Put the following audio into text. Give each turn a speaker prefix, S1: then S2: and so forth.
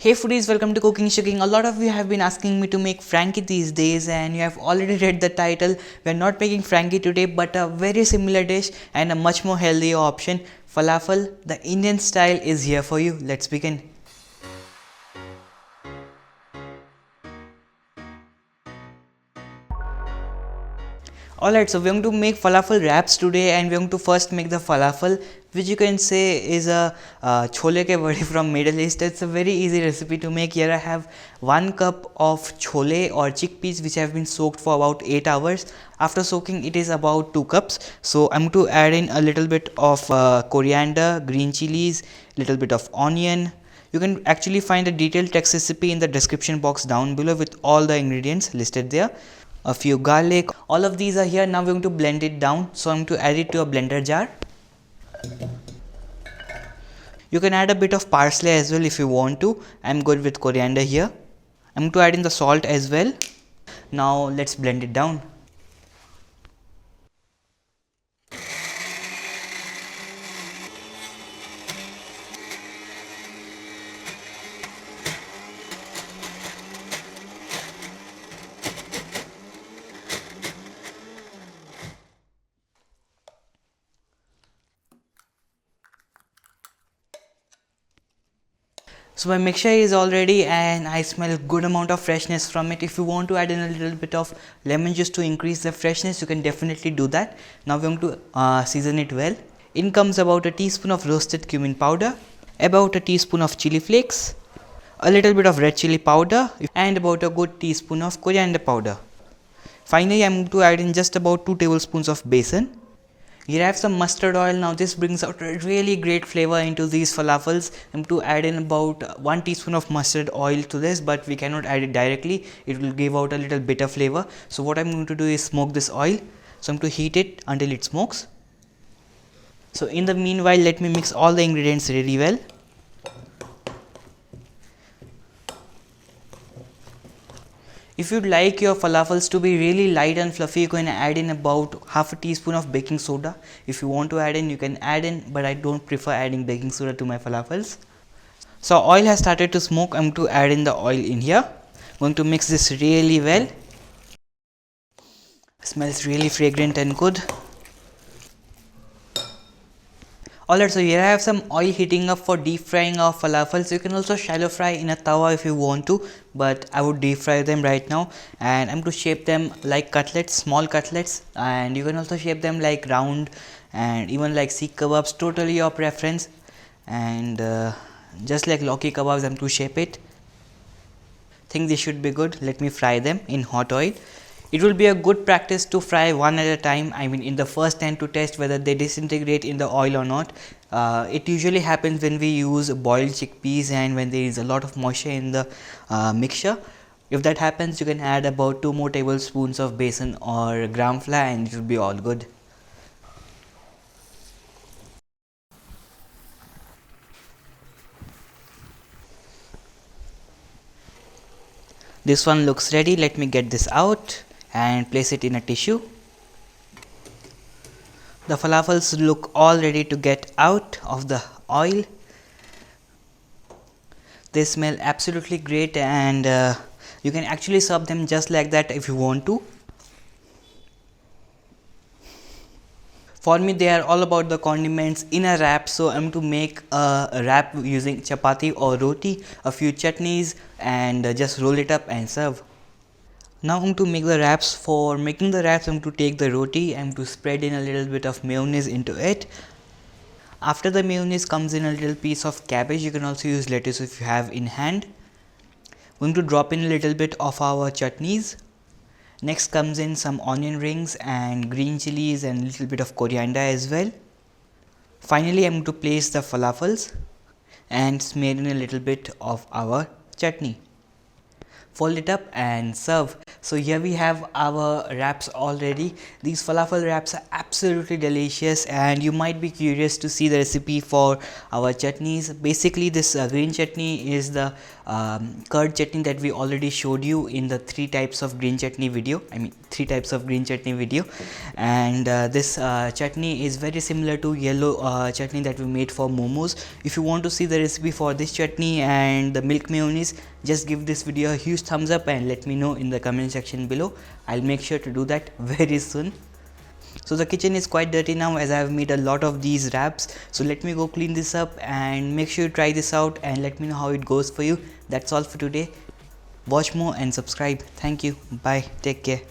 S1: Hey foodies, welcome to Cooking Shooking. A lot of you have been asking me to make frankie these days, and you have already read the title. We are not making frankie today, but a very similar dish and a much more healthier option, falafel. The Indian style is here for you. Let's begin. Alright, so we're going to make falafel wraps today, and we're going to first make the falafel, which you can say is a chole ke bade from Middle East. It's a very easy recipe to make. Here I have 1 cup of chole or chickpeas which have been soaked for about 8 hours. After soaking it is about 2 cups. So I'm going to add in a little bit of coriander, green chilies, little bit of onion. You can actually find a detailed text recipe in the description box down below with all the ingredients listed there. A few garlic, all of these are here. Now we're going to blend it down, so I'm going to add it to a blender jar. You can add a bit of parsley as well if you want to. I'm good with coriander here. I'm going to add in the salt as well. Now let's blend it down. So my mixture is all ready and I smell good amount of freshness from it. If you want to add in a little bit of lemon juice to increase the freshness, you can definitely do that. Now we're going to season it well. In comes about a teaspoon of roasted cumin powder, about a teaspoon of chili flakes, a little bit of red chili powder, and about a good teaspoon of coriander powder. Finally, I'm going to add in just about 2 tablespoons of besan. Here I have some mustard oil. Now this brings out a really great flavor into these falafels. I'm going to add in about 1 teaspoon of mustard oil to this, but we cannot add it directly. It will give out a little bitter flavor. So what I'm going to do is smoke this oil. So I'm going to heat it until it smokes. So in the meanwhile, let me mix all the ingredients really well. If you'd like your falafels to be really light and fluffy, you can add in about half a teaspoon of baking soda. If you want to add in, you can add in, but I don't prefer adding baking soda to my falafels. So oil has started to smoke. I'm going to add in the oil in here. I'm going to mix this really well. It smells really fragrant and good. Alright, so here I have some oil heating up for deep frying our falafels. You can also shallow fry in a tawa if you want to, but I would deep fry them right now. And I'm going to shape them like cutlets, small cutlets, and you can also shape them like round and even like seekh kebabs, totally your preference. And just like loki kebabs, I'm to shape it. Think they should be good. Let me fry them in hot oil. It will be a good practice to fry one at a time. I mean, in the first time to test whether they disintegrate in the oil or not. It usually happens when we use boiled chickpeas and when there is a lot of moisture in the mixture. If that happens, you can add about 2 more tablespoons of besan or gram flour and it will be all good. This one looks ready. Let me get this out and place it in a tissue. The falafels look all ready to get out of the oil. They smell absolutely great, and you can actually serve them just like that if you want to. For me, they are all about the condiments in a wrap, so I'm to make a wrap using chapati or roti, a few chutneys, and just roll it up and serve. Now I'm going to make the wraps. For making the wraps, I'm going to take the roti, I'm going to spread in a little bit of mayonnaise into it. After the mayonnaise comes in a little piece of cabbage. You can also use lettuce if you have in hand. We're going to drop in a little bit of our chutneys. Next comes in some onion rings and green chilies and a little bit of coriander as well. Finally, I'm going to place the falafels and smear in a little bit of our chutney. Fold it up and serve. So here we have our wraps already. These falafel wraps are absolutely delicious, and you might be curious to see the recipe for our chutneys. Basically this green chutney is the curd chutney that we already showed you in the 3 types of green chutney video. I mean 3 types of green chutney video. And this chutney is very similar to yellow chutney that we made for momos. If you want to see the recipe for this chutney and the milk mayonnaise, just give this video a huge thumbs up and let me know in the comment section below. I'll make sure to do that very soon. So the kitchen is quite dirty now as I have made a lot of these wraps. So let me go clean this up and make sure you try this out and let me know how it goes for you. That's all for today. Watch more and subscribe. Thank you. Bye. Take care.